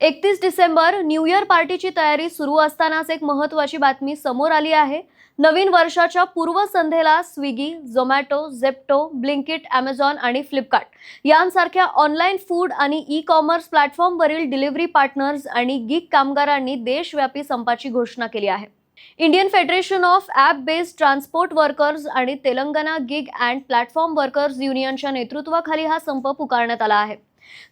31 December new year पार्टीची तयारी सुरू असतानाच एक महत्त्वाची बातमी समोर आली आहे। नवीन वर्षाच्या पूर्वसंध्येला Swiggy, Zomato, Zepto, Blinkit, Amazon आणि फ्लिपकार्ट यांसारख्या ऑनलाईन फूड आणि ई-कॉमर्स प्लॅटफॉर्मवरील डिलिव्हरी पार्टनर्स आणि गिग कामगारांनी देशव्यापी संपाची घोषणा केली आहे। Indian Federation of app based transport workers आणि Telangana gig and platform workers युनियनच्या नेतृत्वाखाली हा संप पुकारण्यात आला आहे।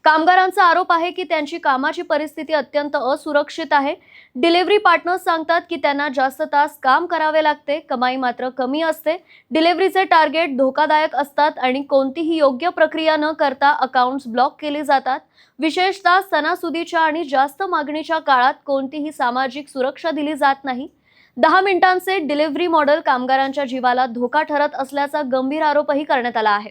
कामगारांचा आरोप आहे की त्यांची कामाची परिस्थिती अत्यंत असुरक्षित आहे। डिलिव्हरी पार्टनर्स सांगतात की त्यांना जास्त तास काम करावे लागते, कमाई मात्र कमी असते, डिलिव्हरीचे टार्गेट धोकादायक असतात आणि कोणतीही योग्य प्रक्रिया न करता अकाउंट्स ब्लॉक केले जातात। विशेषतः सणासुदीच्या आणि जास्त मागणीच्या काळात कोणतीही सामाजिक सुरक्षा दिली जात नाही। 10 मिनिटांचे डिलिव्हरी मॉडेल कामगारांच्या जीवाला धोका ठरत असल्याचा गंभीर आरोपही करण्यात आला आहे।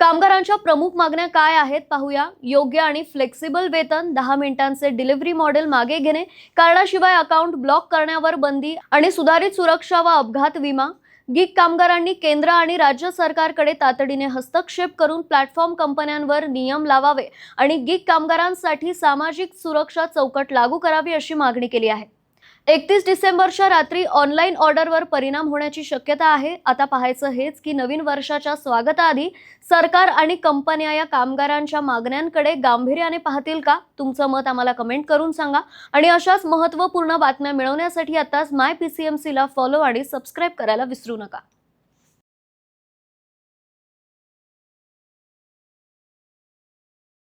कामगारांच्या प्रमुख मागण्या काय आहेत पाहूया। योग्य आणि फ्लेक्सिबल वेतन, 10 मिनिटांचे डिलिव्हरी मॉडेल मागे घेणे, कार्डाशिवाय अकाउंट ब्लॉक करण्यावर बंदी आणि सुधारित सुरक्षा व अपघात विमा। गिग कामगारांनी केंद्र आणि राज्य सरकारकडे तातडीने हस्तक्षेप करून प्लॅटफॉर्म कंपन्यांवर नियम लावावे आणि गिग कामगारांसाठी सामाजिक सुरक्षा चौकट लागू करावी अशी मागणी केली आहे। 31 डिसेंबरच्या रात्री ऑनलाईन ऑर्डरवर परिणाम होण्याची शक्यता आहे। आता पाहायचं हेच की नवीन वर्षाच्या स्वागताआधी सरकार आणि कंपन्या या कामगारांच्या मागण्यांकडे गांभीर्याने पाहतील का? तुमचं मत आम्हाला कमेंट करून सांगा आणि अशाच महत्त्वपूर्ण बातम्या मिळवण्यासाठी आताच माय PCMC ला फॉलो आणि सबस्क्राइब करायला विसरू नका।